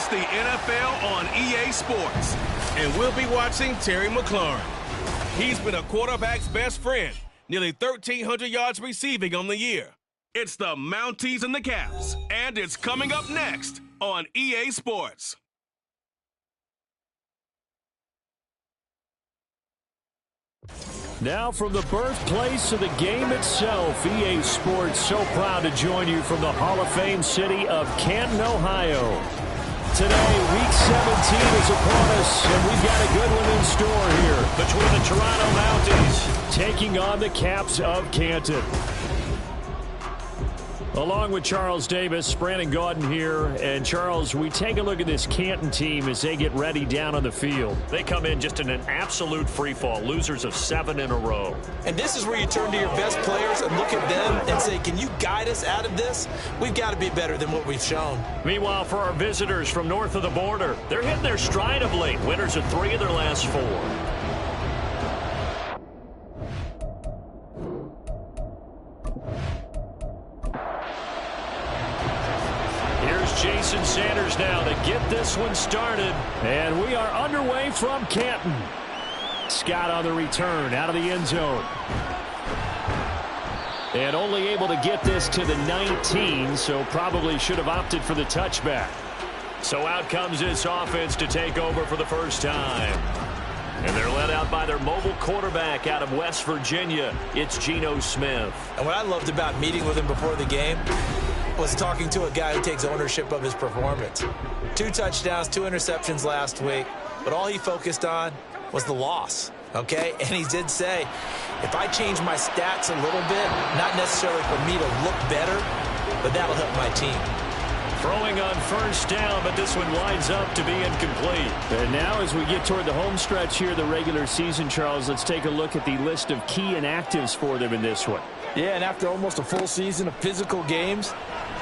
It's the NFL on EA Sports, and we'll be watching Terry McLaurin. He's been a quarterback's best friend, nearly 1,300 yards receiving on the year. It's the Mounties and the Caps, and it's coming up next on EA Sports. Now from the birthplace of the game itself, EA Sports so proud to join you from the Hall of Fame city of Canton, Ohio. Today, Week 17 is upon us, and we've got a good one in store here between the Toronto Mounties taking on the Caps of Canton. Along with Charles Davis, Brandon Gaudin here. And, Charles, we take a look at this Canton team as they get ready down on the field. They come in just in an absolute free-fall, losers of 7 in a row. And this is where you turn to your best players and look at them and say, can you guide us out of this? We've got to be better than what we've shown. Meanwhile, for our visitors from north of the border, they're hitting their stride of late. Winners of 3 of their last 4. Jason Sanders now to get this one started. And we are underway from Canton. Scott on the return out of the end zone. And only able to get this to the 19, so probably should have opted for the touchback. So out comes this offense to take over for the first time. And they're led out by their mobile quarterback out of West Virginia. It's Geno Smith. And what I loved about meeting with him before the game was talking to a guy who takes ownership of his performance. 2 touchdowns, 2 interceptions last week, but all he focused on was the loss, okay? And he did say, if I change my stats a little bit, not necessarily for me to look better, but that'll help my team. Throwing on first down, but this one winds up to be incomplete. And now as we get toward the home stretch here, the regular season, Charles, let's take a look at the list of key inactives for them in this one. Yeah, and after almost a full season of physical games,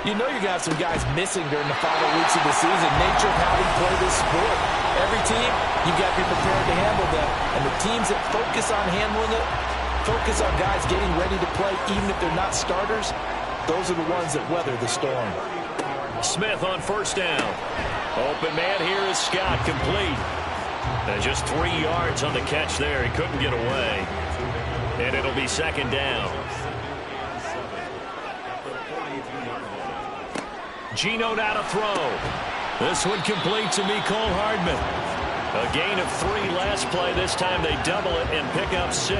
you know you're going to have some guys missing during the final weeks of the season. Nature of how we play this sport. Every team, you've got to be prepared to handle them. And the teams that focus on handling it, focus on guys getting ready to play even if they're not starters, those are the ones that weather the storm. Smith on first down. Open man here is Scott, complete. And just 3 yards on the catch there. He couldn't get away. And it'll be second down. Geno now to throw. This one complete to Mecole Hardman. A gain of 3 last play. This time they double it and pick up 6.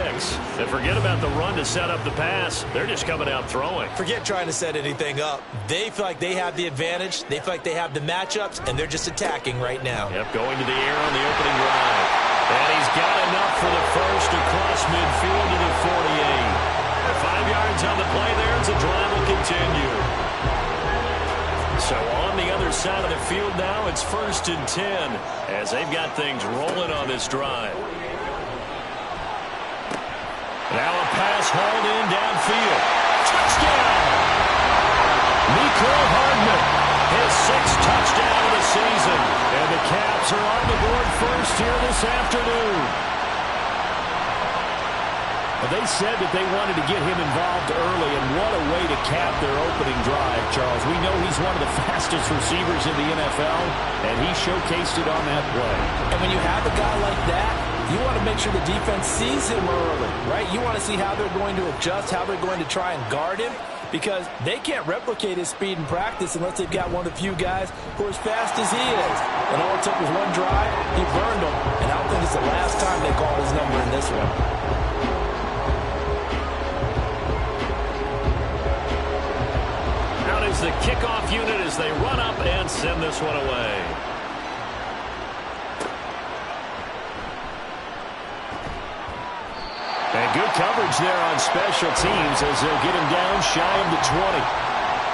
And forget about the run to set up the pass. They're just coming out throwing. Forget trying to set anything up. They feel like they have the advantage. They feel like they have the matchups, and they're just attacking right now. Yep, going to the air on the opening drive. And he's got enough for the first across midfield to the 48. 5 yards on the play there as the drive will continue. So on the other side of the field now, it's 1st and 10 as they've got things rolling on this drive. Now a pass hauled in downfield. Touchdown! Mecole Hardman, his 6th touchdown of the season. And the Caps are on the board first here this afternoon. They said that they wanted to get him involved early, and what a way to cap their opening drive, Charles. We know he's one of the fastest receivers in the NFL, and he showcased it on that play. And when you have a guy like that, you want to make sure the defense sees him early, right? You want to see how they're going to adjust, how they're going to try and guard him, because they can't replicate his speed in practice unless they've got one of the few guys who are as fast as he is. And all it took was one drive, he burned them, and I don't think it's the last time they called his number in this one. Is the kickoff unit as they run up and send this one away. And good coverage there on special teams as they'll get him down shy of the 20.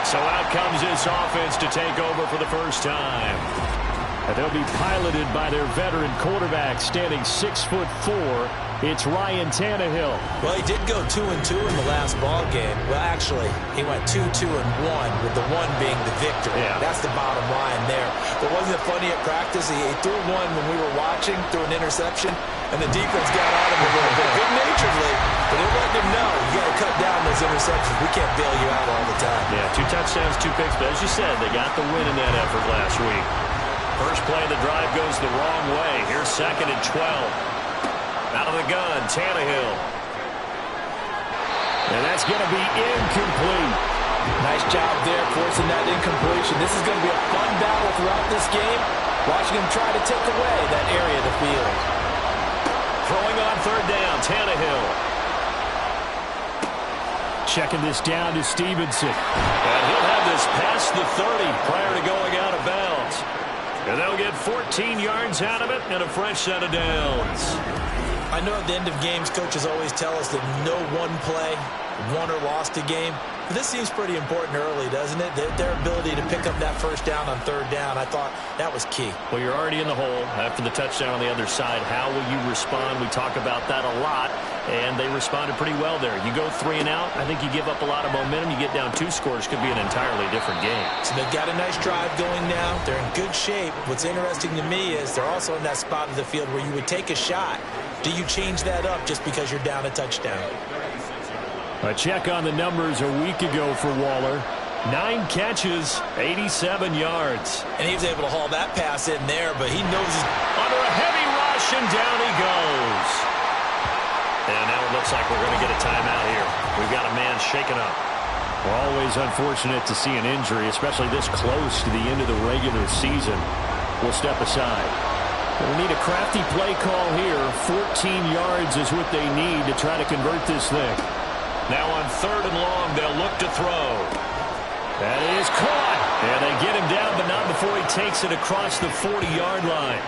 So out comes this offense to take over for the first time. And they'll be piloted by their veteran quarterback standing 6'4". It's Ryan Tannehill. Well, he did go 2-2 in the last ball game. Well, actually, he went 2-2-1, with the 1 being the victory. Yeah. That's the bottom line there. But wasn't it funny at practice? He threw one when we were watching, threw an interception, and the defense got on him a little bit, good-naturedly. But they're letting him know, you got to cut down those interceptions. We can't bail you out all the time. Yeah, 2 touchdowns, 2 picks. But as you said, they got the win in that effort last week. First play of the drive goes the wrong way. Here's 2nd and 12. Out of the gun, Tannehill. And that's going to be incomplete. Nice job there forcing that incompletion. This is going to be a fun battle throughout this game. Watching him try to take away that area of the field. Throwing on 3rd down, Tannehill. Checking this down to Stevenson. And he'll have this past the 30 prior to going out of bounds. And they'll get 14 yards out of it and a fresh set of downs. I know at the end of games, coaches always tell us that no one play won or lost a game. But this seems pretty important early, doesn't it? Their ability to pick up that first down on 3rd down, I thought that was key. Well, you're already in the hole after the touchdown on the other side. How will you respond? We talk about that a lot, and they responded pretty well there. You go 3 and out, I think you give up a lot of momentum. You get down 2 scores, could be an entirely different game. So they've got a nice drive going now. They're in good shape. What's interesting to me is they're also in that spot of the field where you would take a shot. Do you change that up just because you're down a touchdown? A check on the numbers a week ago for Waller. 9 catches, 87 yards. And he was able to haul that pass in there, but he knows he's under a heavy rush, and down he goes. And now it looks like we're going to get a timeout here. We've got a man shaken up. We're always unfortunate to see an injury, especially this close to the end of the regular season. We'll step aside. We'll need a crafty play call here. 14 yards is what they need to try to convert this thing. Now on 3rd and long, they'll look to throw. That is caught. And they get him down, but not before he takes it across the 40-yard line.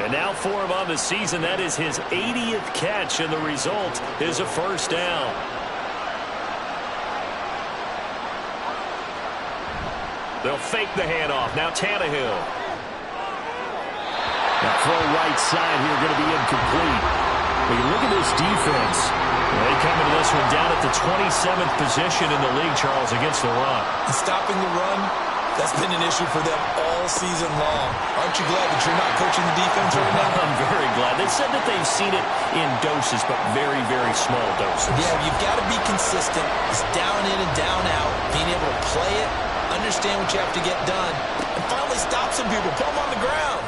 And now for him on the season, that is his 80th catch, and the result is a first down. They'll fake the handoff. Now Tannehill. That throw right side here going to be incomplete. But you look at this defense. They come into this one down at the 27th position in the league, Charles, against the run. And stopping the run, that's been an issue for them all season long. Aren't you glad that you're not coaching the defense right now? I'm very glad. They said that they've seen it in doses, but very, very small doses. Yeah, you've got to be consistent. It's down in and down out. Being able to play it, understand what you have to get done, and finally stop some people, put them on the ground.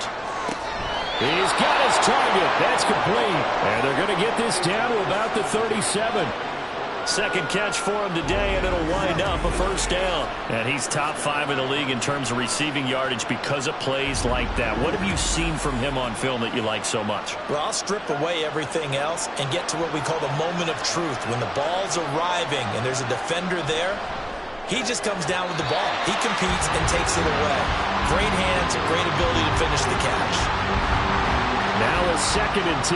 He's got his target. That's complete. And they're going to get this down to about the 37. 2nd catch for him today, and it'll wind up a first down. And he's top 5 in the league in terms of receiving yardage because of plays like that. What have you seen from him on film that you like so much? Well, I'll strip away everything else and get to what we call the moment of truth. When the ball's arriving and there's a defender there, he just comes down with the ball. He competes and takes it away. Great hands, great ability to finish the catch. Now a 2nd and 10.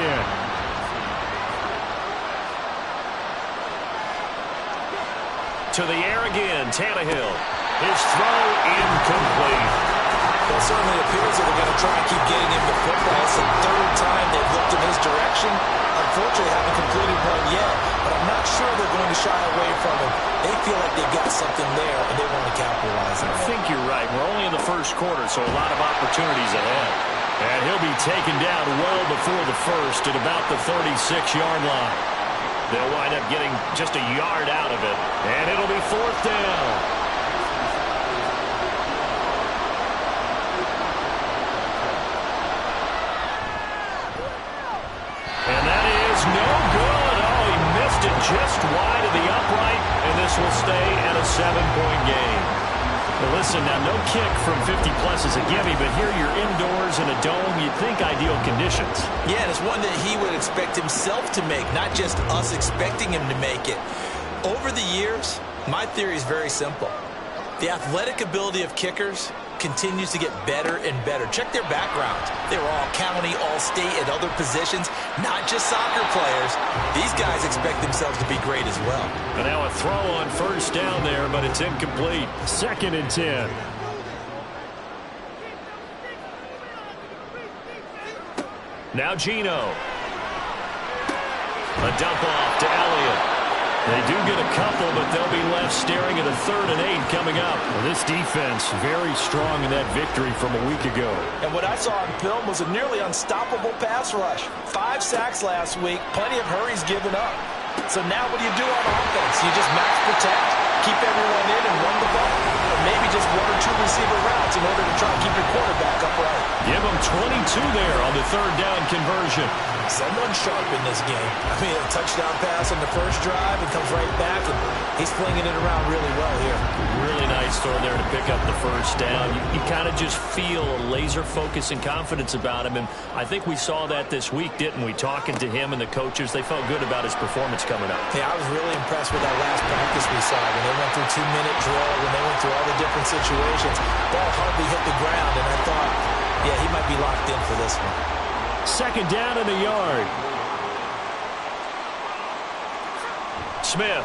To the air again, Tannehill. His throw incomplete. Well, it certainly appears that they're going to try and keep getting him the football. It's the 3rd time they've looked in his direction. Unfortunately, haven't completed one yet, but I'm not sure they're going to shy away from him. They feel like they've got something there, and they want to capitalize on it. I think you're right. We're only in the first quarter, so a lot of opportunities ahead. And he'll be taken down well before the first at about the 36-yard line. They'll wind up getting just a yard out of it, and it'll be 4th down. And that is no good. Oh, he missed it just wide of the upright, and this will stay at a 7-point game. Well, listen, now no kick from 50-plus is a gimme, but here you're indoors in a dome. You'd think ideal conditions. Yeah, and it's one that he would expect himself to make, not just us expecting him to make it. Over the years, my theory is very simple. The athletic ability of kickers continues to get better and better. Check their backgrounds. They were all county, all state, at other positions, not just soccer players. These guys expect themselves to be great as well. And now a throw on 1st down there, but it's incomplete. 2nd and 10. Now Gino. A dump off to Elliott. They do get a couple, but they'll be left staring at a 3rd and 8 coming up. Well, this defense very strong in that victory from a week ago. And what I saw on film was a nearly unstoppable pass rush. 5 sacks last week, plenty of hurries given up. So now what do you do on offense? You just max protect, keep everyone in, and run the ball? Or maybe just one or two receiver routes in order to try and keep your quarterback upright. Give him 22 there on the third down conversion. Someone sharp in this game. I mean, a touchdown pass on the first drive and comes right back, and he's flinging it around really well here. Really nice throw there to pick up the first down. You kind of just feel a laser focus and confidence about him, and I think we saw that this week, didn't we? Talking to him and the coaches, they felt good about his performance coming up. Yeah, I was really impressed with that last practice we saw when they went through 2-minute drill, when they went through all the different situations. Ball hardly hit the ground, and I thought, yeah, he might be locked in for this one. Second down in the yard. Smith.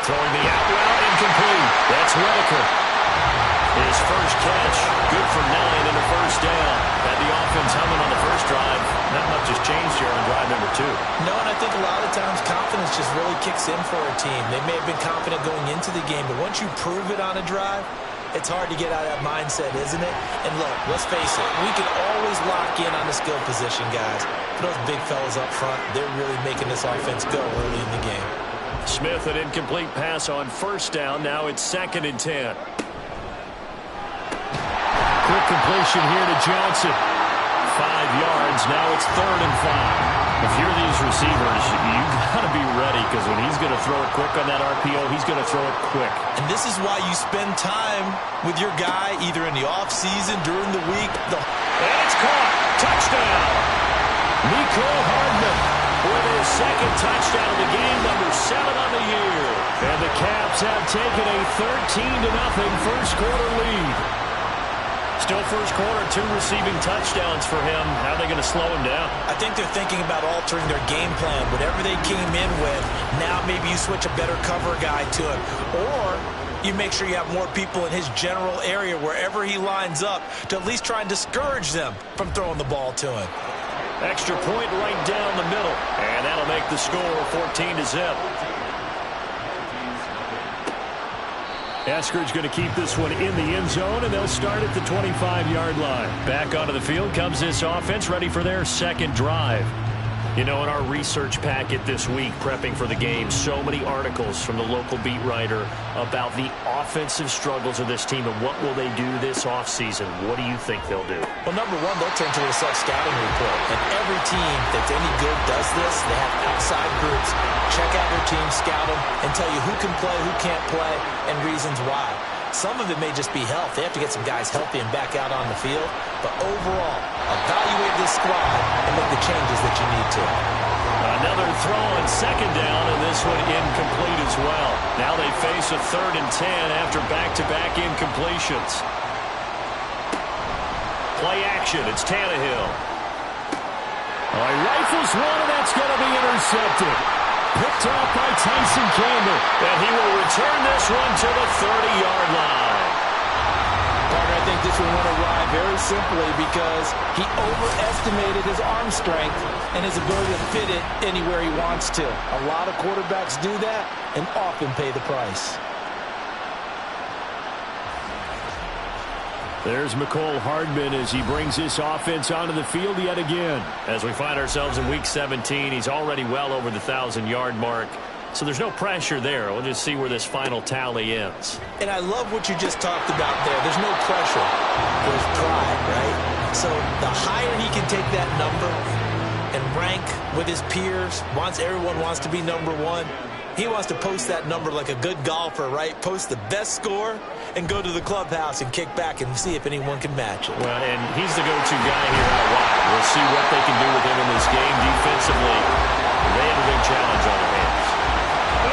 Throwing the out route, incomplete. That's Whitaker. His first catch, good for 9 and a first down. Had the offense humming on the first drive. Not much has changed here on drive number 2. No, and I think a lot of times confidence just really kicks in for a team. They may have been confident going into the game, but once you prove it on a drive, it's hard to get out of that mindset, isn't it? And look, let's face it, we can always lock in on the skill position, guys. But those big fellas up front, they're really making this offense go early in the game. Smith, an incomplete pass on first down. Now it's 2nd and 10. Quick completion here to Johnson. 5 yards. Now it's 3rd and 5. If you're these receivers, you got to be ready, because when he's going to throw it quick on that RPO, he's going to throw it quick. And this is why you spend time with your guy, either in the offseason, during the week. And it's caught. Touchdown. Mecole Hardman with his 2nd touchdown of the game, number 7 on the year. And the Caps have taken a 13-0 first quarter lead. Still first quarter, 2 receiving touchdowns for him. How are they going to slow him down? I think they're thinking about altering their game plan. Whatever they came in with, now maybe you switch a better cover guy to him. Or you make sure you have more people in his general area wherever he lines up to at least try and discourage them from throwing the ball to him. Extra point right down the middle. And that'll make the score 14-0. Eskridge going to keep this one in the end zone, and they'll start at the 25-yard line. Back onto the field comes this offense, ready for their 2nd drive. You know, in our research packet this week, prepping for the game, so many articles from the local beat writer about the offensive struggles of this team and what will they do this offseason. What do you think they'll do? Well, number one, they'll turn to a self-scouting report. And every team that's any good does this. They have outside groups. Check out their team, scout them, and tell you who can play, who can't play, and reasons why. Some of it may just be health. They have to get some guys healthy and back out on the field. But overall, evaluate this squad and make the changes that you need to. Another throw on 2nd down, and this one incomplete as well. Now they face a 3rd and 10 after back-to-back incompletions. Play action. It's Tannehill. He rifles one, and that's going to be intercepted. Picked off by Tyson Campbell. And he will return this one to the 30-yard line. Partner, I think this one went awry very simply because he overestimated his arm strength and his ability to fit it anywhere he wants to. A lot of quarterbacks do that and often pay the price. There's Mecole Hardman as he brings this offense onto the field yet again. As we find ourselves in Week 17, he's already well over the 1,000-yard mark. So there's no pressure there. We'll just see where this final tally ends. And I love what you just talked about there. There's no pressure. There's pride, right? So the higher he can take that number and rank with his peers, everyone wants to be number 1. He wants to post that number like a good golfer, right? Post the best score and go to the clubhouse and kick back and see if anyone can match it. Well, and he's the go-to guy here out wide. We'll see what they can do with him in this game defensively. They have a big challenge on their hands.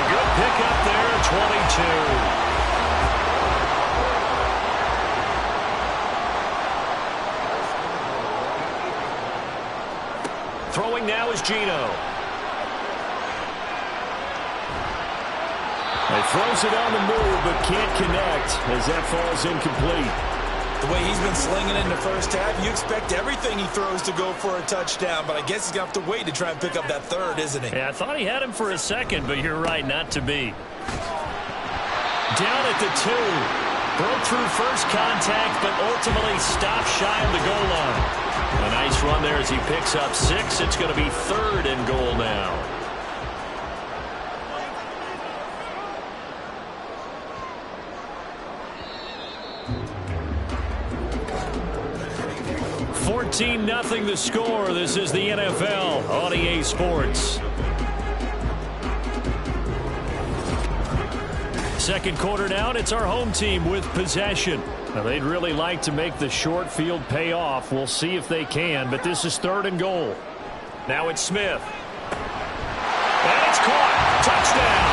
A good pickup there at 22. Throwing now is Geno. He throws it on the move, but can't connect as that falls incomplete. The way he's been slinging it in the first half, you expect everything he throws to go for a touchdown, but I guess he's going to have to wait to try and pick up that 3rd, isn't he? Yeah, I thought he had him for a second, but you're right, not to be. Down at the 2. Broke through first contact, but ultimately stopped shy of the goal line. A nice run there as he picks up 6. It's going to be 3rd and goal now. 14-0 the score. This is the NFL on EA Sports. Second quarter down, it's our home team with possession. Now, they'd really like to make the short field pay off. We'll see if they can, but this is 3rd and goal. Now it's Smith. And it's caught. Touchdown.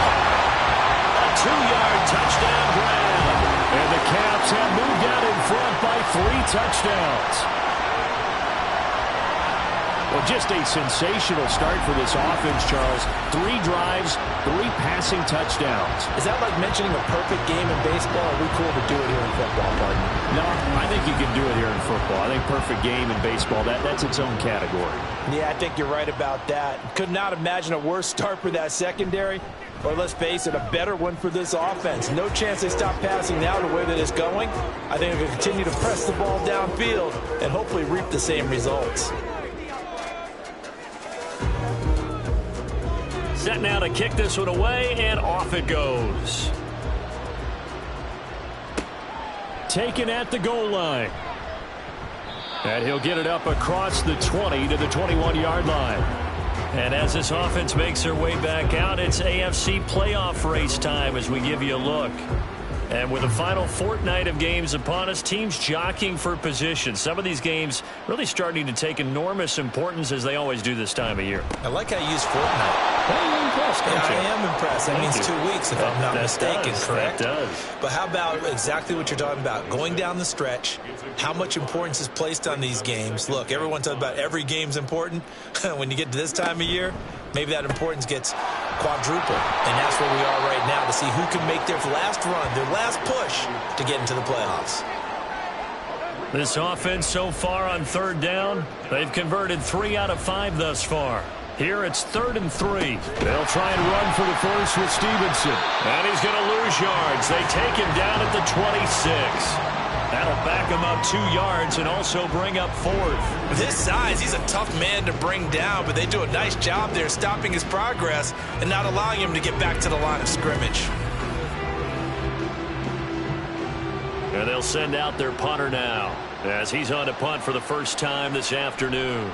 A 2-yard touchdown grab. And the Caps have moved out in front by 3 touchdowns. Well, just a sensational start for this offense, Charles. 3 drives, 3 passing touchdowns. Is that like mentioning a perfect game in baseball? Or are we cool to do it here in football, partner? No, I think you can do it here in football. I think perfect game in baseball, that's its own category. Yeah, I think you're right about that. Could not imagine a worse start for that secondary. Or let's face it, a better one for this offense. No chance they stop passing now the way that it's going. I think they'll continue to press the ball downfield and hopefully reap the same results. Set now to kick this one away, and off it goes. Taken at the goal line. And he'll get it up across the 20 to the 21-yard line. And as this offense makes their way back out, it's AFC playoff race time as we give you a look. And with the final fortnight of games upon us, teams jockeying for position. Some of these games really starting to take enormous importance as they always do this time of year. I like how you use fortnight. You're impressed, don't you? I am impressed. That means 2 weeks, if I'm not mistaken, correct? That does. But how about exactly what you're talking about? Going down the stretch, how much importance is placed on these games? Look, everyone talks about every game's important. When you get to this time of year, maybe that importance gets quadrupled. And that's where we are right now to see who can make their last run, their last push to get into the playoffs. This offense so far on 3rd down, they've converted 3 out of 5 thus far. Here it's 3rd and 3. They'll try and run for the first with Stevenson. And he's going to lose yards. They take him down at the 26. That'll back him up 2 yards and also bring up 4th. With his size, he's a tough man to bring down, but they do a nice job there stopping his progress and not allowing him to get back to the line of scrimmage. And they'll send out their punter now as he's on to punt for the first time this afternoon.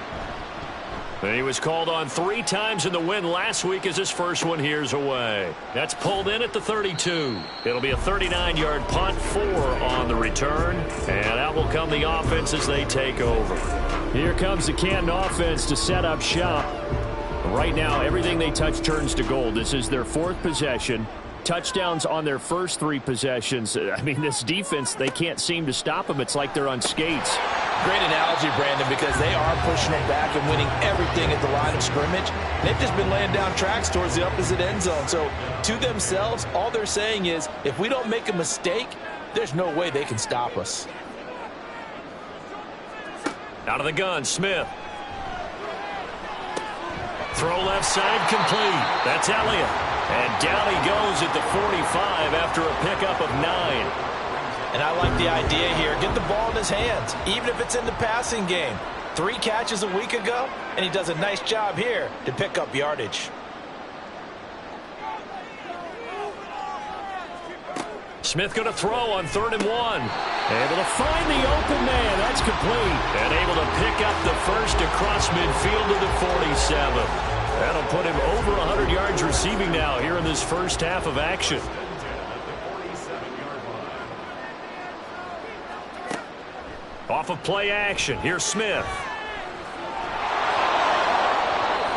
And he was called on 3 times in the win last week as his first one here's away. That's pulled in at the 32. It'll be a 39-yard punt, 4 on the return. And out will come the offense as they take over. Here comes the Canton offense to set up shop. Right now, everything they touch turns to gold. This is their 4th possession. Touchdowns on their first 3 possessions. I mean, this defense, they can't seem to stop them. It's like they're on skates. Great analogy, Brandon, because they are pushing them back and winning everything at the line of scrimmage. They've just been laying down tracks towards the opposite end zone. So to themselves, all they're saying is, if we don't make a mistake, there's no way they can stop us. Out of the gun, Smith. Throw left side complete. That's Elliott. And down he goes at the 45 after a pickup of 9. And I like the idea here. Get the ball in his hands, even if it's in the passing game. 3 catches a week ago, and he does a nice job here to pick up yardage. Smith going to throw on 3rd and 1. Able to find the open man. That's complete. And able to pick up the first across midfield to the 47. That'll put him over 100 yards receiving now here in this first half of action. Off of play action. Here's Smith.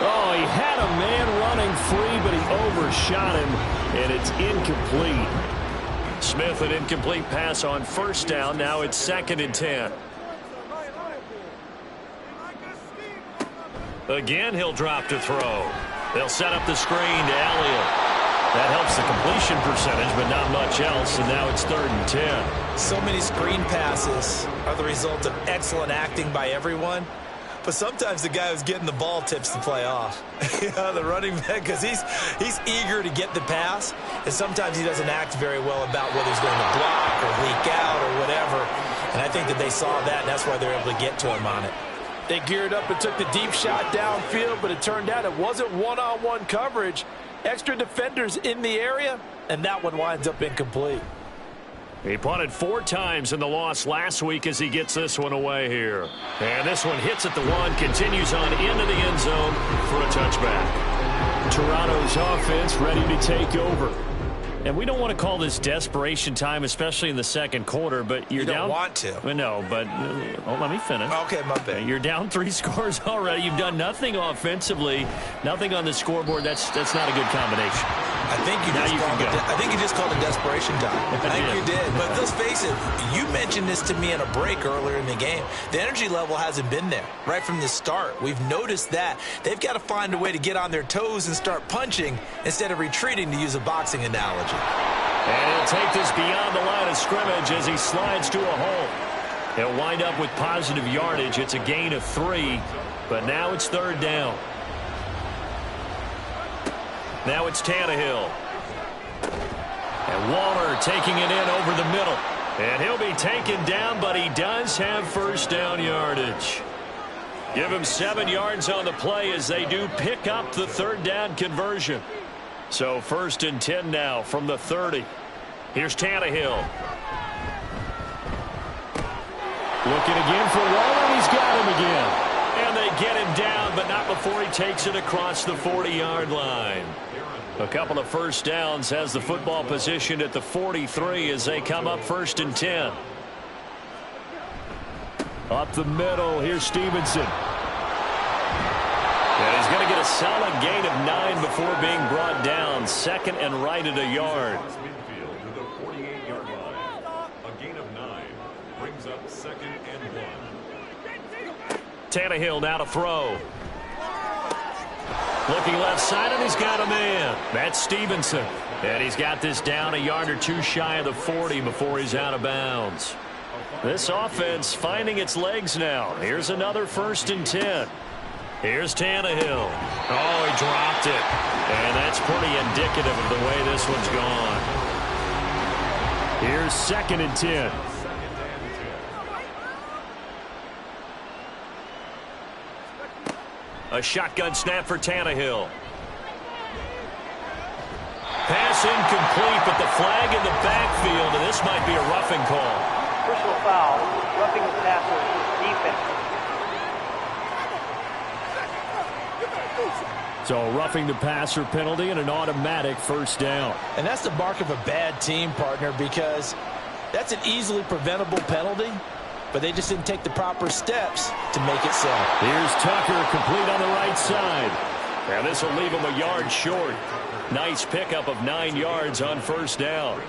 Oh, he had a man running free, but he overshot him, and it's incomplete. Smith, an incomplete pass on 1st down. Now it's 2nd and 10. Again, he'll drop to throw. They'll set up the screen to Elliott. That helps the completion percentage, but not much else, and now it's 3rd and 10. So many screen passes are the result of excellent acting by everyone. But sometimes the guy who's getting the ball tips the play off. The running back, because he's eager to get the pass, and sometimes he doesn't act very well about whether he's going to block or leak out or whatever. And I think that they saw that, and that's why they're able to get to him on it. They geared up and took the deep shot downfield, but it turned out it wasn't one-on-one coverage. Extra defenders in the area, and that one winds up incomplete. He punted 4 times in the loss last week as he gets this one away here. And this one hits at the 1, continues on into the end zone for a touchback. Toronto's offense ready to take over. And we don't want to call this desperation time, especially in the second quarter, but you're down. You don't want to. No, but let me finish. Okay, my bad. You're down 3 scores already. You've done nothing offensively, nothing on the scoreboard. That's not a good combination. I think you just called it desperation time. I think you did. But let's face it, you mentioned this to me in a break earlier in the game. The energy level hasn't been there right from the start. We've noticed that. They've got to find a way to get on their toes and start punching instead of retreating, to use a boxing analogy. And he'll take this beyond the line of scrimmage as he slides to a hole. He'll wind up with positive yardage. It's a gain of 3, but now it's 3rd down. Now it's Tannehill. And Waller taking it in over the middle. And he'll be taken down, but he does have 1st down yardage. Give him 7 yards on the play as they do pick up the 3rd down conversion. So 1st and 10 now from the 30. Here's Tannehill. Looking again for Waller, and he's got him again. And they get him down, but not before he takes it across the 40-yard line. A couple of 1st downs, has the football positioned at the 43 as they come up 1st and 10. Up the middle, here's Stevenson. And he's going to get a solid gain of 9 before being brought down. 2nd and right at a yard. A gain of 9 brings up 2nd and 1. Tannehill now to throw. Looking left side, and he's got a man. That's Stevenson. And he's got this down a yard or 2 shy of the 40 before he's out of bounds. This offense finding its legs now. Here's another 1st and 10. Here's Tannehill. Oh, he dropped it. And that's pretty indicative of the way this one's gone. Here's 2nd and 10. A shotgun snap for Tannehill. Pass incomplete, but the flag in the backfield, and this might be a roughing call. Personal foul, roughing the passer, defense. So roughing the passer penalty and an automatic 1st down. And that's the mark of a bad team, partner, because that's an easily preventable penalty. But they just didn't take the proper steps to make it so. Here's Tucker, complete on the right side. And this will leave him a yard short. Nice pickup of 9 yards on 1st down.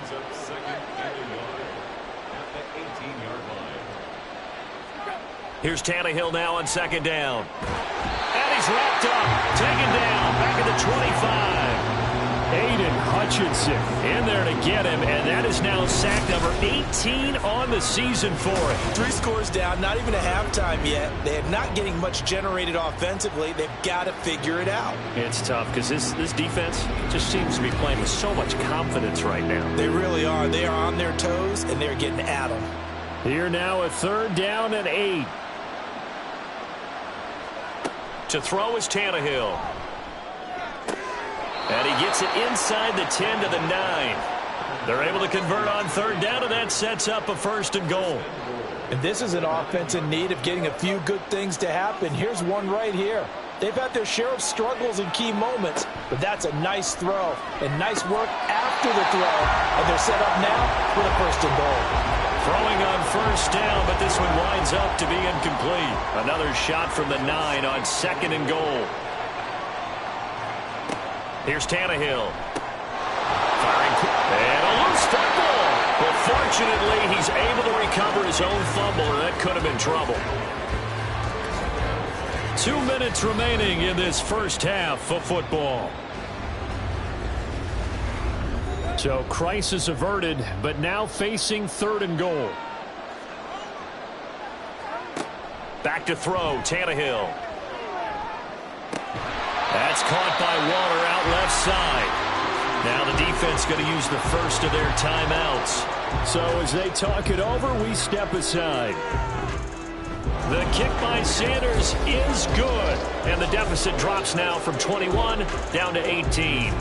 Here's Tannehill now on 2nd down. And he's wrapped up, taken down, back at the 25. Aiden Hutchinson in there to get him, and that is now sack number 18 on the season for him. 3 scores down, not even a halftime yet. They're not getting much generated offensively. They've got to figure it out. It's tough because this defense just seems to be playing with so much confidence right now. They really are. They are on their toes, and they're getting at them. Here now a 3rd down and 8. To throw is Tannehill. And he gets it inside the 10 to the 9. They're able to convert on 3rd down, and that sets up a 1st and goal. And this is an offense in need of getting a few good things to happen. Here's one right here. They've had their share of struggles in key moments, but that's a nice throw and nice work after the throw. And they're set up now for the 1st and goal. Throwing on 1st down, but this one winds up to be incomplete. Another shot from the 9 on 2nd and goal. Here's Tannehill. Firing. And a loose fumble. But fortunately, he's able to recover his own fumble, and that could have been trouble. 2 minutes remaining in this 1st half of football. So crisis averted, but now facing 3rd and goal. Back to throw, Tannehill. That's caught by Waller out left side. Now the defense going to use the 1st of their timeouts. So as they talk it over, we step aside. The kick by Sanders is good. And the deficit drops now from 21 down to 18.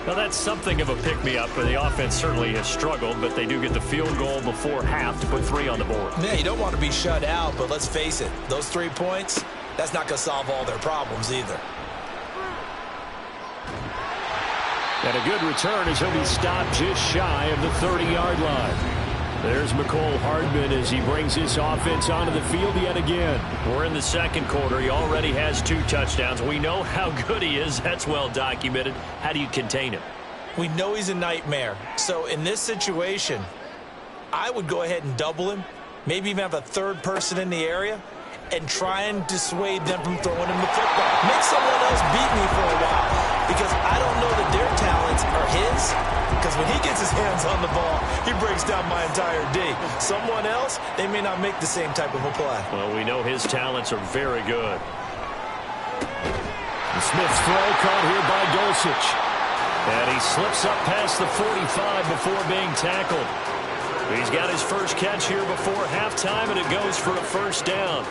Well, that's something of a pick-me-up, but the offense certainly has struggled, but they do get the field goal before half to put 3 on the board. Yeah, you don't want to be shut out, but let's face it, those 3 points, that's not going to solve all their problems either. And a good return as he'll be stopped just shy of the 30-yard line. There's McCole Hardman as he brings his offense onto the field yet again. We're in the second quarter. He already has 2 touchdowns. We know how good he is. That's well documented. How do you contain him? We know he's a nightmare. So in this situation, I would go ahead and double him, maybe even have a third person in the area, and try and dissuade them from throwing him the football. Make someone else beat me for a while, because I don't know that their talents are his, because when he gets his hands on the ball, he breaks down my entire D. Someone else, they may not make the same type of a play. Well, we know his talents are very good. Smith's throw caught here by Dulcich. And he slips up past the 45 before being tackled. He's got his first catch here before halftime, and it goes for a first down.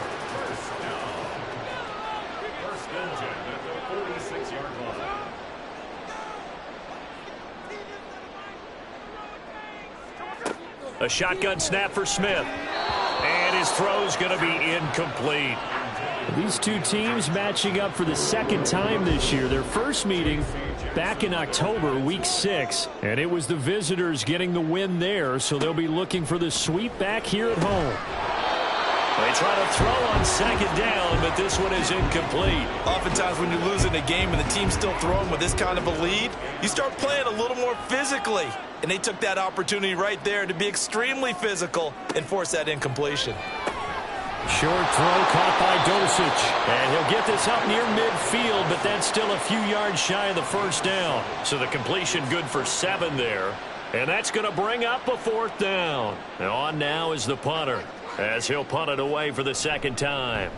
A shotgun snap for Smith. And his throw's going to be incomplete. These two teams matching up for the second time this year. Their first meeting back in October, week 6. And it was the visitors getting the win there, so they'll be looking for the sweep back here at home. They try to throw on second down, but this one is incomplete. Oftentimes when you're losing a game and the team's still throwing with this kind of a lead, you start playing a little more physically. And they took that opportunity right there to be extremely physical and force that incompletion. Short throw caught by Dulcich. And he'll get this up near midfield, but that's still a few yards shy of the first down. So the completion good for 7 there. And that's going to bring up a fourth down. And on now is the punter, as he'll punt it away for the second time.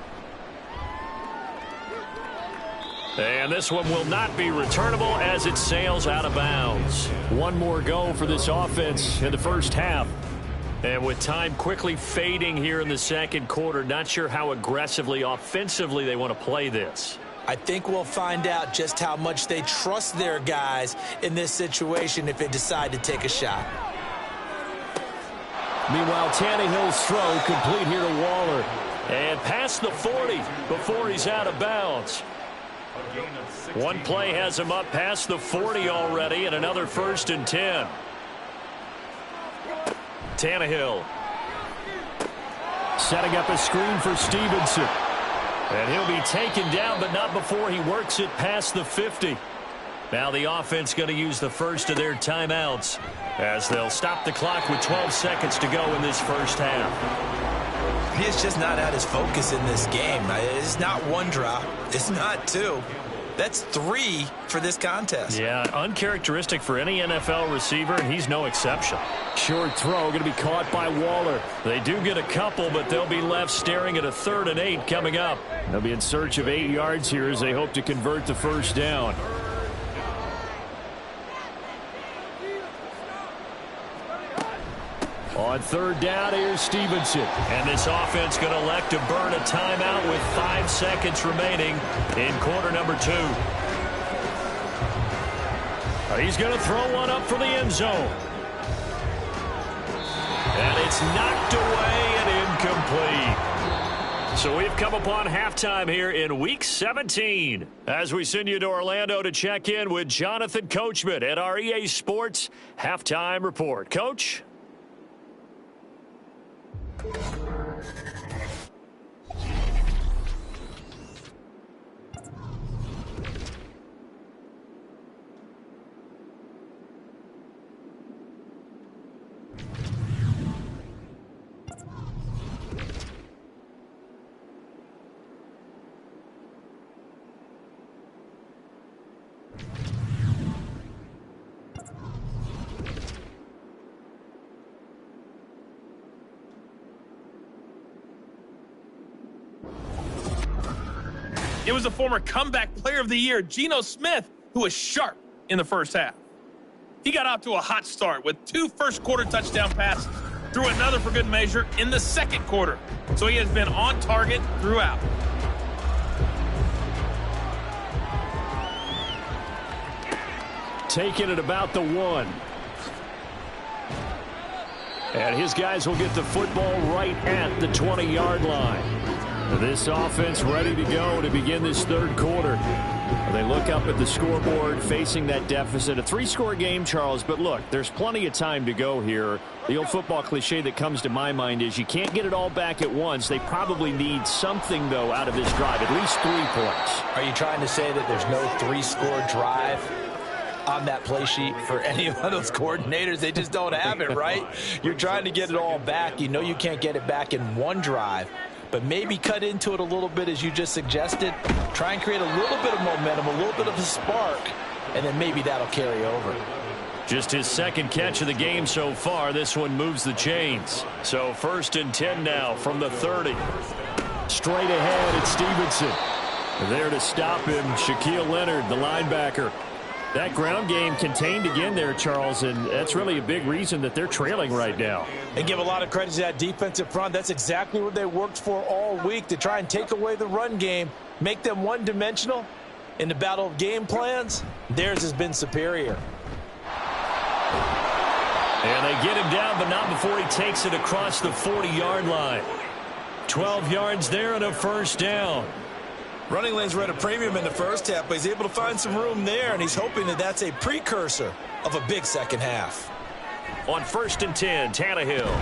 And this one will not be returnable as it sails out of bounds. One more go for this offense in the first half. And with time quickly fading here in the second quarter, not sure how aggressively, offensively they want to play this. I think we'll find out just how much they trust their guys in this situation if they decide to take a shot. Meanwhile, Tannehill's throw complete here to Waller. And past the 40 before he's out of bounds. One play has him up past the 40 already, and another 1st and 10. Tannehill. Setting up a screen for Stevenson. And he'll be taken down, but not before he works it past the 50. Now the offense going to use the first of their timeouts, as they'll stop the clock with 12 seconds to go in this first half. He is just not at his focus in this game. It's not one drop. It's not 2. That's 3 for this contest. Yeah, uncharacteristic for any NFL receiver, and he's no exception. Short throw going to be caught by Waller. They do get a couple, but they'll be left staring at a 3rd and 8 coming up. They'll be in search of 8 yards here as they hope to convert the first down. On 3rd down, here's Stevenson. And this offense going to elect to burn a timeout with 5 seconds remaining in quarter number 2. He's going to throw one up for the end zone. And it's knocked away and incomplete. So we've come upon halftime here in Week 17. As we send you to Orlando to check in with Jonathan Coachman at our EA Sports Halftime Report. Coach? It was the former comeback player of the year, Geno Smith, who was sharp in the first half. He got off to a hot start with 2 first-quarter touchdown passes, threw another for good measure in the second quarter. So he has been on target throughout. taken at about the 1. And his guys will get the football right at the 20-yard line. This offense ready to go to begin this third quarter. They look up at the scoreboard facing that deficit. A 3-score game, Charles, but look, there's plenty of time to go here. The old football cliche that comes to my mind is you can't get it all back at once. They probably need something, though, out of this drive, at least 3 points. Are you trying to say that there's no 3-score drive on that play sheet for any of those coordinators? They just don't have it, right? You're trying to get it all back. You know you can't get it back in one drive. But maybe cut into it a little bit, as you just suggested. Try and create a little bit of momentum, a little bit of a spark, and then maybe that'll carry over. Just his second catch of the game so far. This one moves the chains. So 1st and 10 now from the 30. Straight ahead, it's Stevenson. There to stop him, Shaquille Leonard, the linebacker. That ground game contained again there, Charles, and that's really a big reason that they're trailing right now. And give a lot of credit to that defensive front. That's exactly what they worked for all week, to try and take away the run game, make them one-dimensional. In the battle of game plans, theirs has been superior. And they get him down, but not before he takes it across the 40-yard line. 12 yards there and a first down. Running lanes were at a premium in the first half, but he's able to find some room there, and he's hoping that that's a precursor of a big second half. On 1st and 10, Tannehill.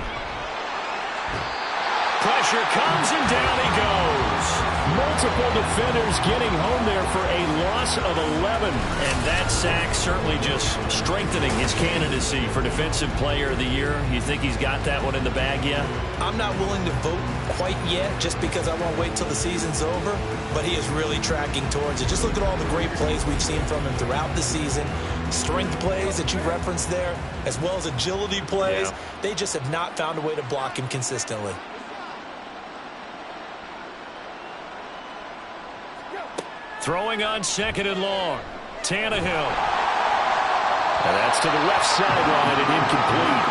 Pressure comes, and down he goes. Multiple defenders getting home there for a loss of 11. And that sack certainly just strengthening his candidacy for Defensive Player of the Year. You think he's got that one in the bag yet? I'm not willing to vote quite yet, just because I won't wait till the season's over. But he is really tracking towards it. Just look at all the great plays we've seen from him throughout the season. Strength plays that you referenced there, as well as agility plays. Yeah. They just have not found a way to block him consistently. Throwing on 2nd and long. Tannehill. And that's to the left sideline and incomplete.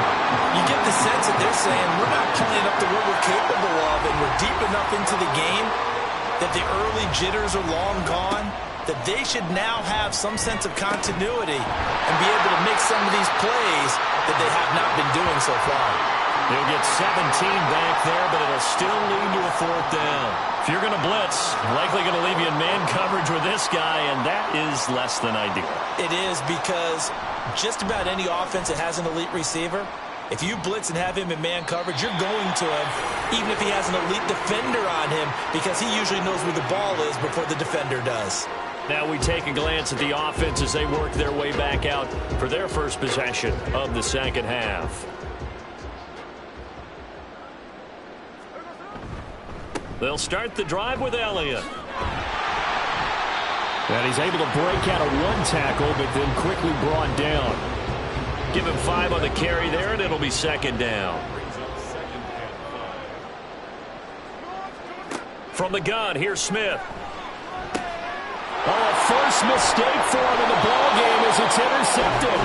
You get the sense that they're saying we're not playing up to what we're capable of, and we're deep enough into the game that the early jitters are long gone, that they should now have some sense of continuity and be able to make some of these plays that they have not been doing so far. They'll get 17 back there, but it'll still lead to a 4th down. If you're going to blitz, likely going to leave you in man coverage with this guy, and that is less than ideal. It is, because just about any offense that has an elite receiver, if you blitz and have him in man coverage, you're going to him, even if he has an elite defender on him, because he usually knows where the ball is before the defender does. Now we take a glance at the offense as they work their way back out for their first possession of the second half. They'll start the drive with Elliott. And he's able to break out of one tackle, but then quickly brought down. Give him 5 on the carry there, and it'll be 2nd down. From the gun, here's Smith. Oh, a first mistake for him in the ball game as it's intercepted.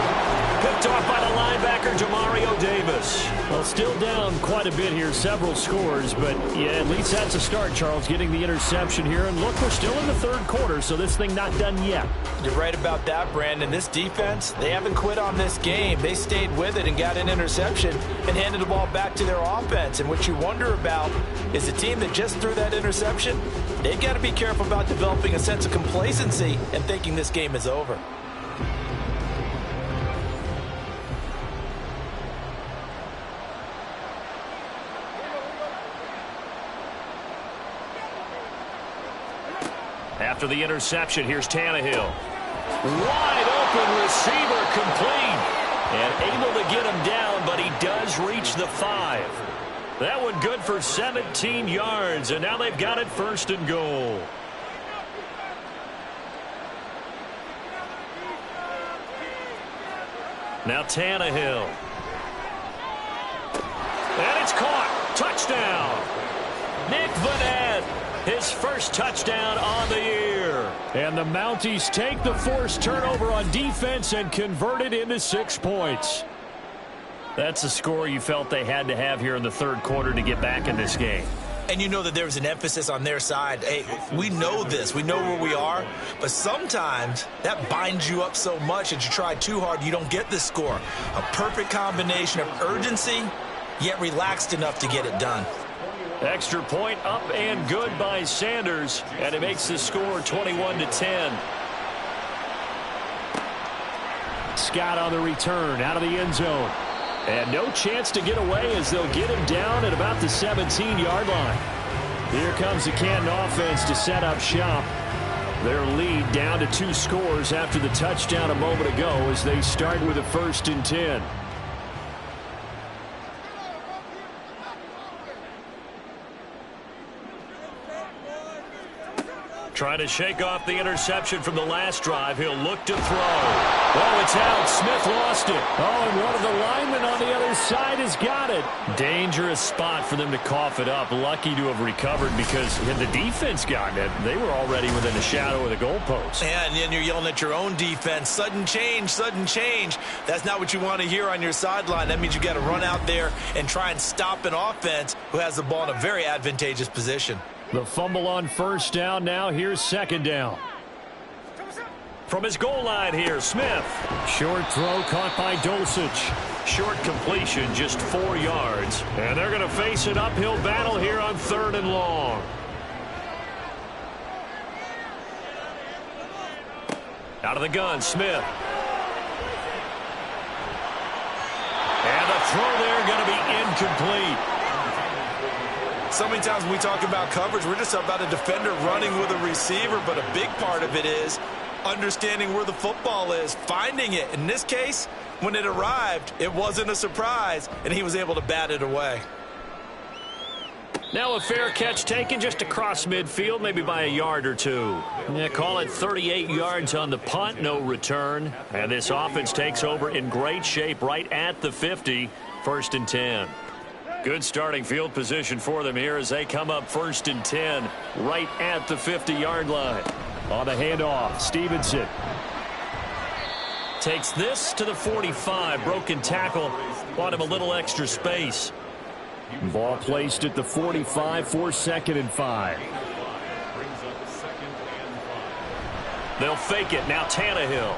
Picked off by the linebacker, Demario Davis. Well, still down quite a bit here, several scores, but yeah, at least that's a start, Charles, getting the interception here. And look, we're still in the third quarter, so this thing not done yet. You're right about that, Brandon. This defense, they haven't quit on this game. They stayed with it and got an interception and handed the ball back to their offense. And what you wonder about is a team that just threw that interception, they've got to be careful about developing a sense of complacency and thinking this game is over. After the interception, here's Tannehill. Wide open receiver, complete. And able to get him down, but he does reach the 5. That one good for 17 yards, and now they've got it 1st and goal. Now Tannehill. And it's caught. Touchdown. Nick Vanette. His first touchdown on the year. And the Mounties take the forced turnover on defense and convert it into 6 points. That's a score you felt they had to have here in the third quarter to get back in this game. and you know that there's an emphasis on their side. Hey, we know this. We know where we are. But sometimes that binds you up so much that you try too hard, you don't get the score. A perfect combination of urgency, yet relaxed enough to get it done. Extra point up and good by Sanders, and it makes the score 21-10. Scott on the return out of the end zone. And no chance to get away as they'll get him down at about the 17-yard line. Here comes the Canton offense to set up shop. Their lead down to 2 scores after the touchdown a moment ago as they start with a 1st and 10. Trying to shake off the interception from the last drive. He'll look to throw. Oh, it's out. Smith lost it. Oh, and one of the linemen on the other side has got it. Dangerous spot for them to cough it up. Lucky to have recovered because had the defense gotten it, they were already within the shadow of the goalpost. Yeah, and then you're yelling at your own defense. Sudden change, sudden change. That's not what you want to hear on your sideline. That means you got to run out there and try and stop an offense who has the ball in a very advantageous position. The fumble on 1st down. Now here's 2nd down. From his goal line here, Smith. Short throw caught by Dulcich. Short completion, just 4 yards. And they're going to face an uphill battle here on 3rd and long. Out of the gun, Smith. And the throw there going to be incomplete. So many times when we talk about coverage, we're just about a defender running with a receiver, but a big part of it is understanding where the football is, finding it. In this case, when it arrived, it wasn't a surprise, and he was able to bat it away. Now a fair catch taken just across midfield, maybe by a yard or 2. Yeah, call it 38 yards on the punt, no return. And this offense takes over in great shape right at the 50, 1st and 10. Good starting field position for them here as they come up 1st and 10 right at the 50-yard line. On the handoff, Stevenson takes this to the 45. Broken tackle, bought him a little extra space. Ball placed at the 45 for 2nd and 5. They'll fake it. Now Tannehill.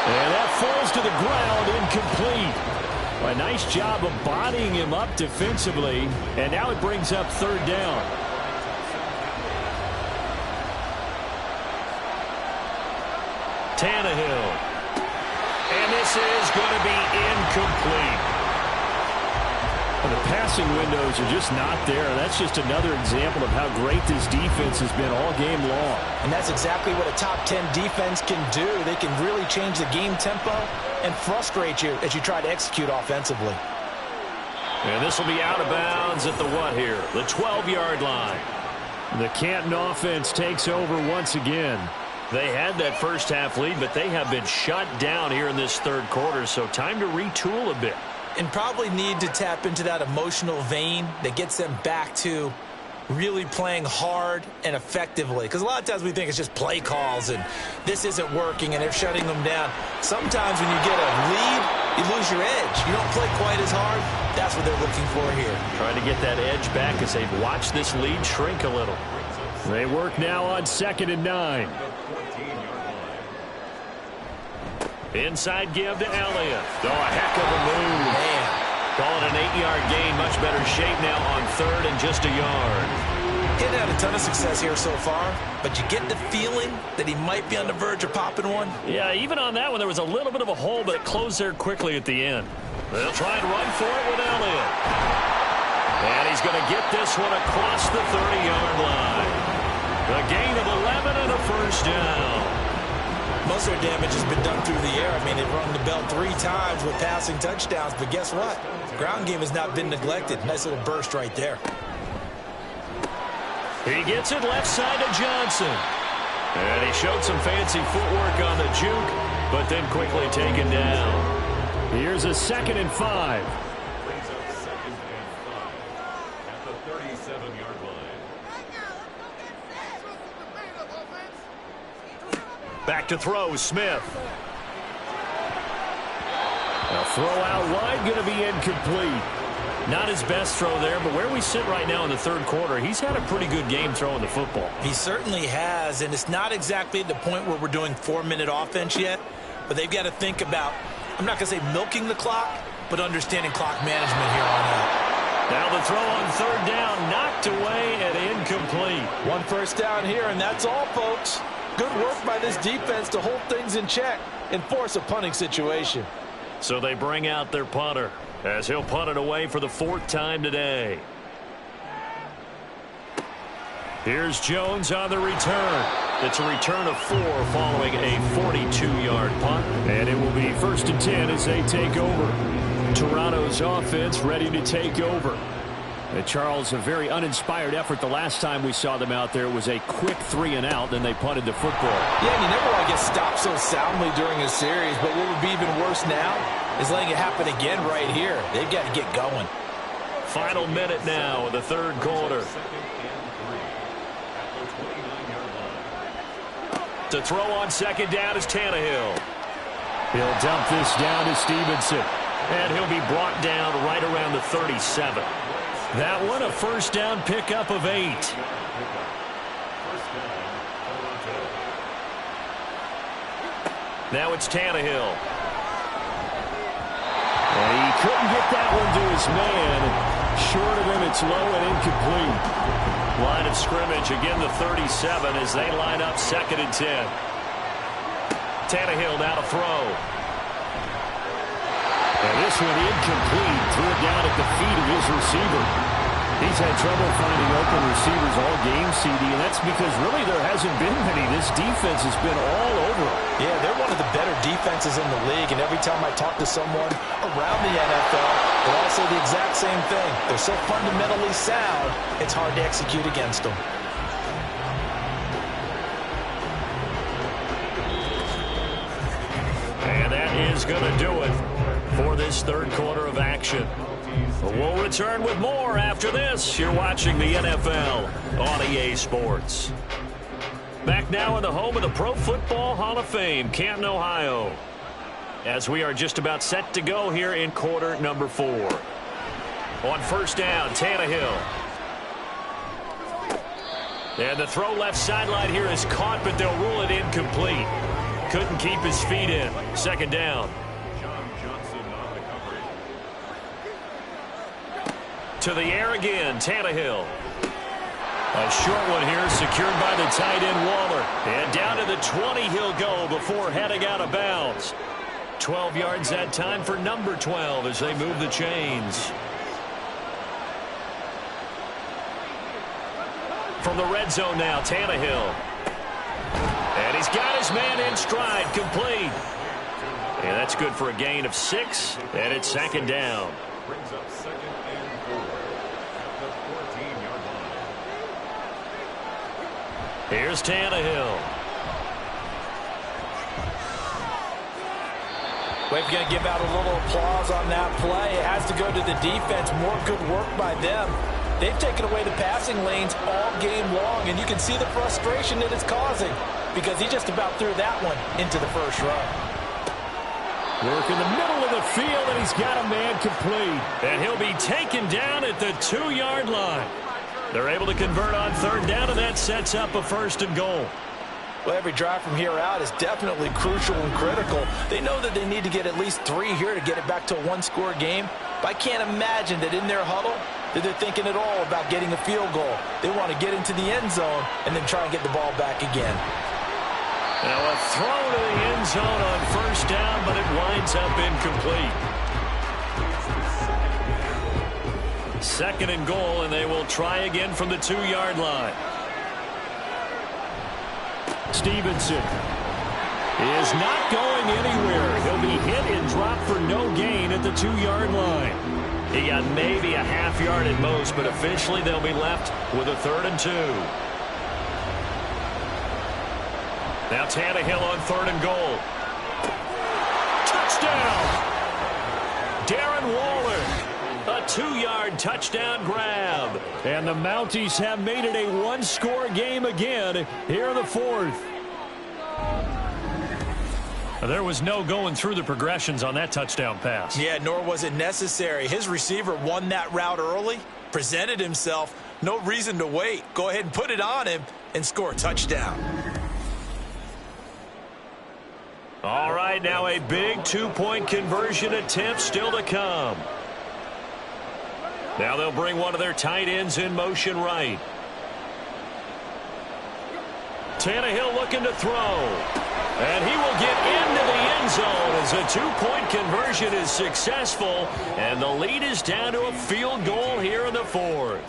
And that falls to the ground, incomplete. A nice job of bodying him up defensively, and now it brings up 3rd down. Tannehill. And this is going to be incomplete. Well, the passing windows are just not there. That's just another example of how great this defense has been all game long. And that's exactly what a top 10 defense can do. They can really change the game tempo and frustrate you as you try to execute offensively. And this will be out of bounds at the what here? The 12-yard line. The Canton offense takes over once again. They had that first half lead, but they have been shut down here in this 3rd quarter, so time to retool a bit. And probably need to tap into that emotional vein that gets them back to really playing hard and effectively. Because a lot of times we think it's just play calls and this isn't working and they're shutting them down. Sometimes when you get a lead, you lose your edge. You don't play quite as hard. That's what they're looking for here. Trying to get that edge back as they've watched this lead shrink a little. They work now on 2nd and 9. Inside give to Elliott. Oh, a heck of a move. Man. Call it an 8-yard gain. Much better shape now on 3rd and just a yard. He hadn't had a ton of success here so far, but you get the feeling that he might be on the verge of popping one. Yeah, even on that one, there was a little bit of a hole, but it closed there quickly at the end. They'll try and run for it with Elliott. And he's going to get this one across the 30-yard line. A gain of 11 and a 1st down. Most of their damage has been done through the air. I mean, they've rung the bell 3 times with passing touchdowns, but guess what? The ground game has not been neglected. Nice little burst right there. He gets it left side to Johnson. And he showed some fancy footwork on the juke, but then quickly taken down. Here's a 2nd and 5. Brings up 2nd and 5 at the 37-yard line. Back to throw, Smith. A throw out wide, going to be incomplete. Not his best throw there, but where we sit right now in the third quarter, he's had a pretty good game throwing the football. He certainly has, and it's not exactly at the point where we're doing 4-minute offense yet, but they've got to think about, I'm not going to say milking the clock, but understanding clock management here on out. Now the throw on third down, knocked away and incomplete. 1 first down here, and that's all, folks. Good work by this defense to hold things in check and force a punting situation. So they bring out their punter, as he'll punt it away for the 4th time today. Here's Jones on the return. It's a return of 4 following a 42-yard punt. And it will be 1st and 10 as they take over. Toronto's offense ready to take over. Charles, a very uninspired effort the last time we saw them out there. It was a quick 3 and out, then they punted the football. Yeah, and you never want to get stopped so soundly during a series, but what would be even worse now is letting it happen again right here. They've got to get going. Final minute now of the third quarter. To throw on second down is Tannehill. He'll dump this down to Stevenson. And he'll be brought down right around the 37. That one a first down pickup of 8. Now it's Tannehill. And he couldn't get that one to his man. Short of him, it's low and incomplete. Line of scrimmage, again the 37 as they line up 2nd and 10. Tannehill now to throw. And this one incomplete. Threw it down at the feet of his receiver. He's had trouble finding open receivers all game, CD, and that's because really there hasn't been many. This defense has been all over them. Yeah, they're one of the better defenses in the league, and every time I talk to someone around the NFL, they all say the exact same thing. They're so fundamentally sound, it's hard to execute against them. And that is going to do it for this third quarter of action. We'll return with more after this. You're watching the NFL on EA Sports. Back now in the home of the Pro Football Hall of Fame, Canton, Ohio, as we are just about set to go here in quarter number 4. On first down, Tannehill. And the throw left sideline here is caught, but they'll rule it incomplete. Couldn't keep his feet in. 2nd down. To the air again, Tannehill. A short one here, secured by the tight end Waller. And down to the 20 he'll go before heading out of bounds. 12 yards that time for number 12 as they move the chains. From the red zone now, Tannehill. And he's got his man in stride, complete. And that's good for a gain of 6, and it's 2nd down. Brings up 2nd and 4 at the 14-yard line. Here's Tannehill. We're going to give out a little applause on that play. It has to go to the defense. More good work by them. They've taken away the passing lanes all game long, and you can see the frustration that it's causing because he just about threw that one into the first run. Work in the middle of the field, and he's got a man complete. And he'll be taken down at the 2-yard line. They're able to convert on third down, and that sets up a 1st and goal. Well, every drive from here out is definitely crucial and critical. They know that they need to get at least 3 here to get it back to a 1-score game. But I can't imagine that in their huddle that they're thinking at all about getting a field goal. They want to get into the end zone and then try and get the ball back again. Now a throw to the end zone on first down, but it winds up incomplete. 2nd and goal, and they will try again from the 2-yard line. Stevenson is not going anywhere. He'll be hit and dropped for no gain at the 2-yard line. He got maybe a half yard at most, but officially they'll be left with a 3rd and 2. Now Tannehill on 3rd and goal. Touchdown! Darren Waller. A 2-yard touchdown grab. And the Mounties have made it a 1-score game again here in the 4th. There was no going through the progressions on that touchdown pass. Yeah, nor was it necessary. His receiver won that route early, presented himself. No reason to wait. Go ahead and put it on him and score a touchdown. All right, now a big 2-point conversion attempt still to come. Now they'll bring one of their tight ends in motion right. Tannehill looking to throw. And he will get into the end zone as a 2-point conversion is successful. And the lead is down to a field goal here in the 4th.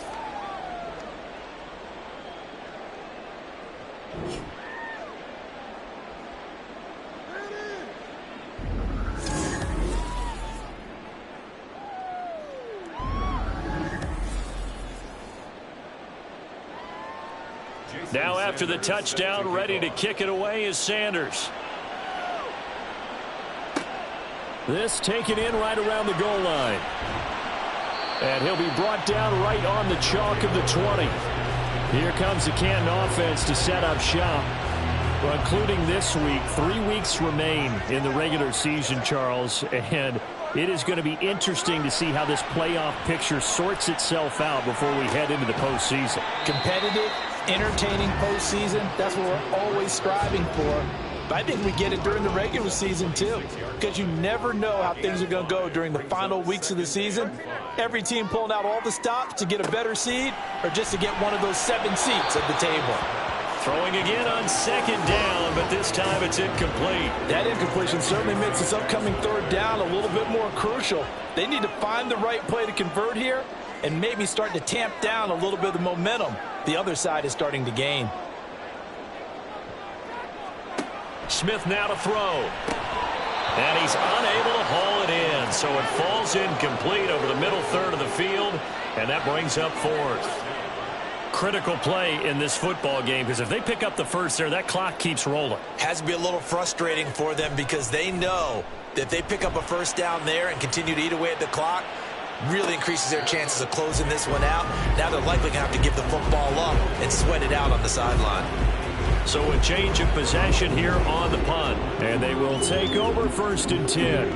Now after the touchdown, ready to kick it away is Sanders. This taken in right around the goal line. And he'll be brought down right on the chalk of the 20. Here comes the Canton offense to set up shop. Well, including this week, 3 weeks remain in the regular season, Charles. And it is going to be interesting to see how this playoff picture sorts itself out before we head into the postseason. Competitive, entertaining postseason, that's what we're always striving for. But I think we get it during the regular season, too, because you never know how things are going to go during the final weeks of the season. Every team pulling out all the stops to get a better seed or just to get one of those 7 seats at the table. Throwing again on 2nd down, but this time it's incomplete. That incompletion certainly makes this upcoming 3rd down a little bit more crucial. They need to find the right play to convert here and maybe start to tamp down a little bit of the momentum the other side is starting to gain. Smith now to throw. And he's unable to haul it in, so it falls incomplete over the middle 3rd of the field, and that brings up 4th. Critical play in this football game, because if they pick up the first there, that clock keeps rolling. Has to be a little frustrating for them because they know that if they pick up a first down there and continue to eat away at the clock, really increases their chances of closing this one out. Now they're likely going to have to give the football up and sweat it out on the sideline. So a change of possession here on the punt. And they will take over 1st and 10.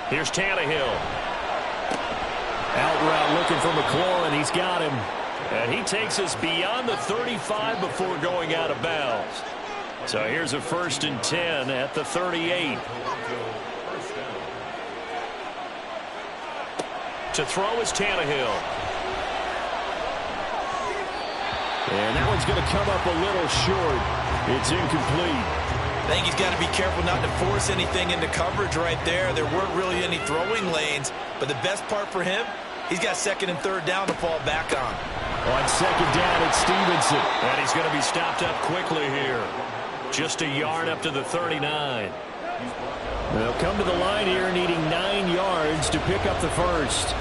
Here's Tannehill. Out route looking for McLaurin. He's got him. And he takes us beyond the 35 before going out of bounds. So here's a 1st and 10 at the 38. To throw is Tannehill. And that one's going to come up a little short. It's incomplete. I think he's got to be careful not to force anything into coverage right there. There weren't really any throwing lanes, but the best part for him, he's got 2nd and 3rd down to fall back on. On 2nd down, it's Stevenson. And he's going to be stopped up quickly here. Just a yard up to the 39. They'll come to the line here needing 9 yards to pick up the first.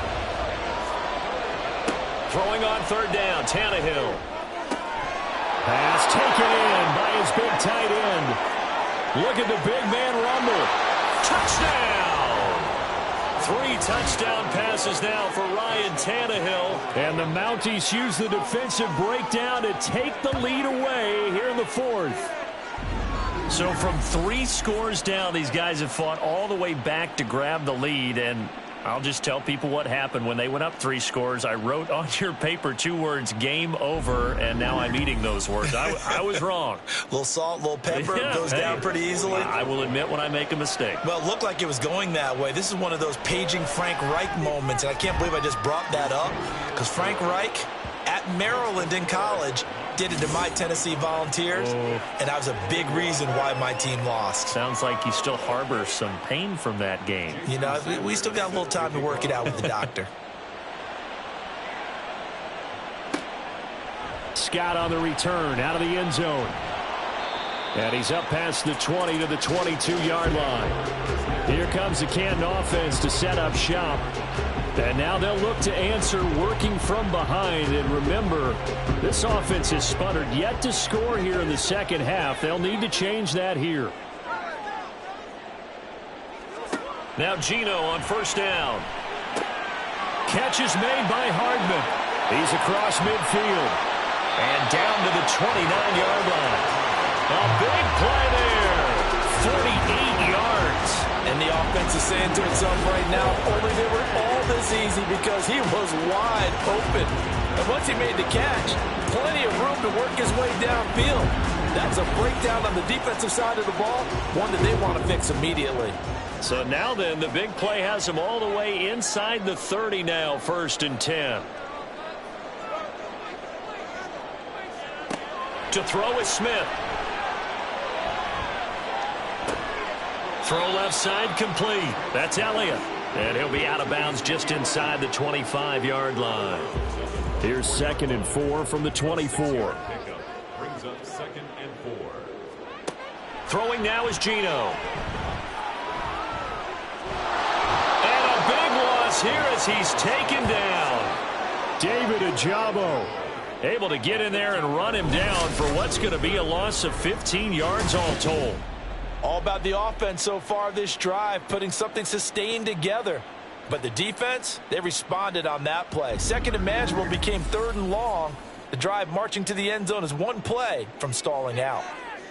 Throwing on 3rd down, Tannehill. Pass taken in by his big tight end. Look at the big man rumble. Touchdown! 3 touchdown passes now for Ryan Tannehill. And the Mounties use the defensive breakdown to take the lead away here in the 4th. So from 3 scores down, these guys have fought all the way back to grab the lead. And I'll just tell people what happened when they went up 3 scores. I wrote on your paper 2 words, game over, and now I'm eating those words. I was wrong. A little salt, a little pepper, goes down pretty easily. I will admit when I make a mistake. Well, it looked like it was going that way. This is one of those paging Frank Reich moments, and I can't believe I just brought that up because Frank Reich at Maryland in college did it to my Tennessee Volunteers, and that was a big reason why my team lost. Sounds like you still harbor some pain from that game. You know, we still got a little time to work it out with the doctor. Scott on the return out of the end zone. And he's up past the 20 to the 22-yard line. Here comes the Canton offense to set up shop. And now they'll look to answer working from behind. And remember, this offense has sputtered yet to score here in the 2nd half. They'll need to change that here. Now Gino on 1st down. Catch is made by Hardman. He's across midfield. And down to the 29-yard line. A big play there. 48 yards. And the offense is saying to itself right now, only they were all this easy because he was wide open. And once he made the catch, plenty of room to work his way downfield. That's a breakdown on the defensive side of the ball, one that they want to fix immediately. So now then, the big play has him all the way inside the 30 now, 1st and 10. To throw is Smith. Throw left side complete. That's Elliott. And he'll be out of bounds just inside the 25-yard line. Here's 2nd and 4 from the 24. Brings up 2nd and 4. Throwing now is Geno. And a big loss here as he's taken down. David Ojabo able to get in there and run him down for what's going to be a loss of 15 yards all told. All about the offense so far this drive, putting something sustained together. But the defense, they responded on that play. 2nd and manageable became 3rd and long. The drive marching to the end zone is one play from stalling out.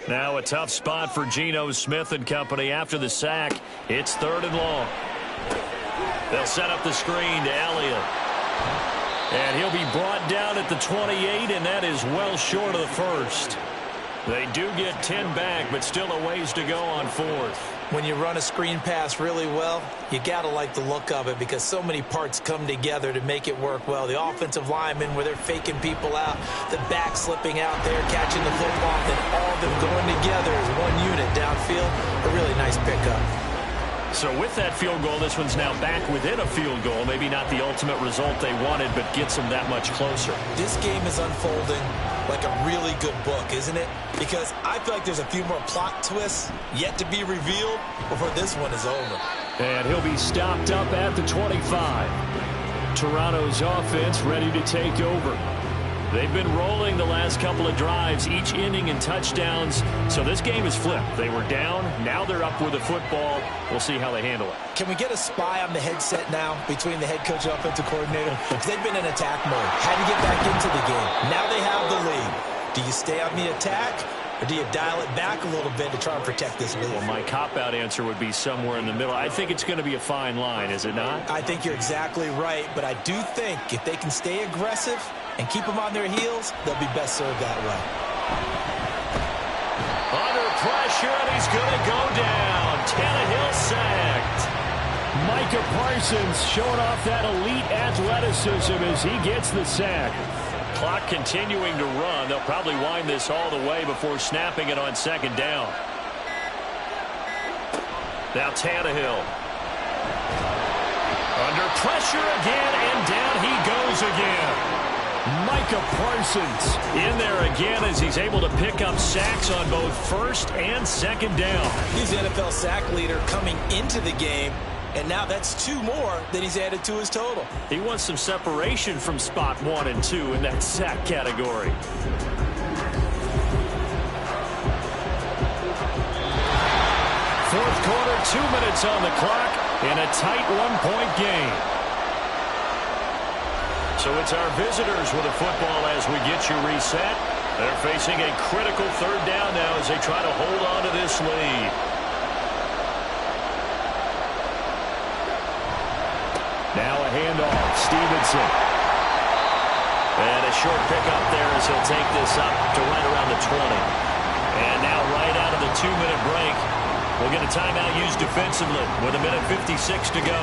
Now a tough spot for Geno Smith and company after the sack. It's 3rd and long. They'll set up the screen to Elliott. And he'll be brought down at the 28, and that is well short of the 1st. They do get 10 back, but still a ways to go on 4th. When you run a screen pass really well, you got to like the look of it because so many parts come together to make it work well. The offensive linemen where they're faking people out, the back slipping out there, catching the football, then all of them going together as one unit downfield. A really nice pickup. So with that field goal, this one's now back within a field goal. Maybe not the ultimate result they wanted, but gets them that much closer. This game is unfolding like a really good book, isn't it? Because I feel like there's a few more plot twists yet to be revealed before this one is over. And he'll be stopped up at the 25. Toronto's offense ready to take over. They've been rolling the last couple of drives, each inning in touchdowns. So this game is flipped. They were down. Now they're up with the football. We'll see how they handle it. Can we get a spy on the headset now between the head coach and offensive coordinator? Because they've been in attack mode. Had to get back into the game. Now they have the lead. Do you stay on the attack, or do you dial it back a little bit to try and protect this lead? Well, my cop-out answer would be somewhere in the middle. I think it's going to be a fine line, is it not? I think you're exactly right, but I do think if they can stay aggressive and keep them on their heels, they'll be best served that way. Under pressure, and he's going to go down. Tannehill sacked. Micah Parsons showing off that elite athleticism as he gets the sack. Clock continuing to run. They'll probably wind this all the way before snapping it on 2nd down. Now Tannehill. Under pressure again, and down he goes again. Micah Parsons in there again as he's able to pick up sacks on both 1st and 2nd down. He's the NFL sack leader coming into the game, and now that's 2 more that he's added to his total. He wants some separation from spot 1 and 2 in that sack category. 4th quarter, 2 minutes on the clock in a tight 1-point game. So it's our visitors with the football as we get you reset. They're facing a critical 3rd down now as they try to hold on to this lead. Now a handoff. Stevenson. And a short pickup there as he'll take this up to right around the 20. And now right out of the 2-minute break, we'll get a timeout used defensively with 1:56 to go.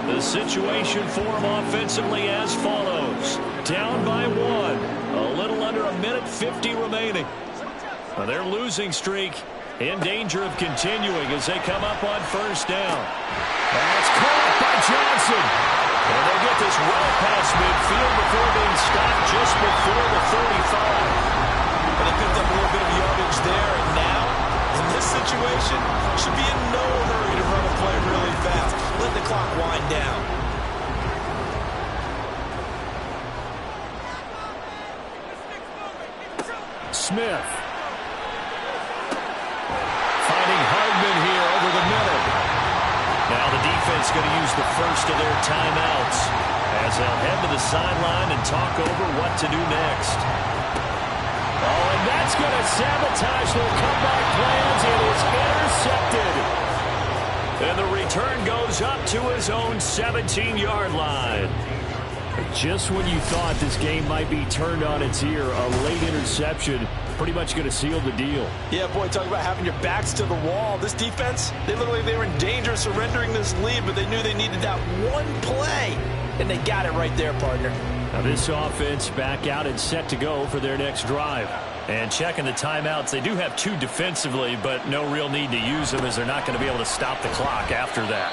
The situation for him offensively as follows. Down by 1. A little under 1:50 remaining. Now their losing streak in danger of continuing as they come up on 1st down. That's caught by Johnson. And they get this well past midfield before being stopped just before the 35. But they picked up a little bit of yardage there, and now, in this situation, should be in no hurry to run a play really fast. Let the clock wind down. Smith. Finding Hardman here over the middle. Now the defense Charlotte's going to use the first of their timeouts as they'll head to the sideline and talk over what to do next. Oh, and that's going to sabotage their comeback plans. It is intercepted. And the return goes up to his own 17-yard line. Just when you thought this game might be turned on its ear, a late interception pretty much going to seal the deal. Yeah, boy, talk about having your backs to the wall. This defense, they looked like they were in danger of surrendering this lead, but they knew they needed that one play, and they got it right there, partner. Now this offense back out and set to go for their next drive. And checking the timeouts, they do have 2 defensively, but no real need to use them as they're not going to be able to stop the clock after that.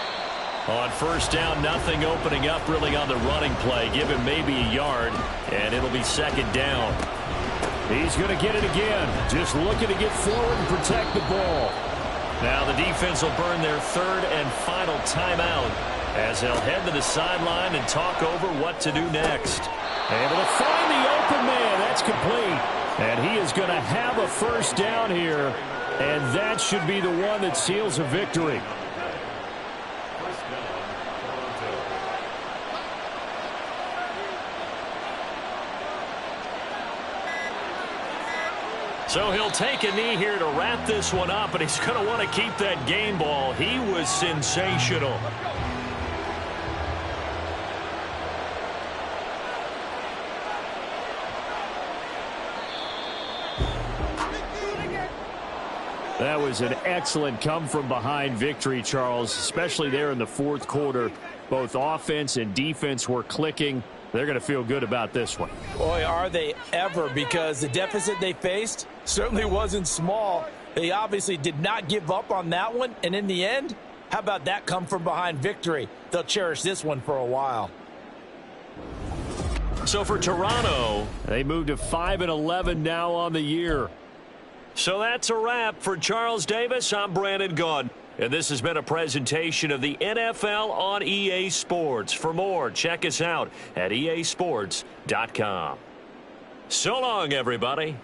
On first down, nothing opening up really on the running play. Give him maybe a yard, and it'll be second down. He's going to get it again. Just looking to get forward and protect the ball. Now the defense will burn their 3rd and final timeout as they'll head to the sideline and talk over what to do next. Able to find the open man. That's complete. And he is going to have a first down here, and that should be the one that seals a victory. So he'll take a knee here to wrap this one up, and he's going to want to keep that game ball. He was sensational. That was an excellent come-from-behind victory, Charles, especially there in the 4th quarter. Both offense and defense were clicking. They're going to feel good about this one. Boy, are they ever, because the deficit they faced certainly wasn't small. They obviously did not give up on that one, and in the end, how about that come-from-behind victory? They'll cherish this one for a while. So for Toronto, they moved to 5-11 now on the year. So that's a wrap. For Charles Davis, I'm Brandon Gunn. And this has been a presentation of the NFL on EA Sports. For more, check us out at easports.com. So long, everybody.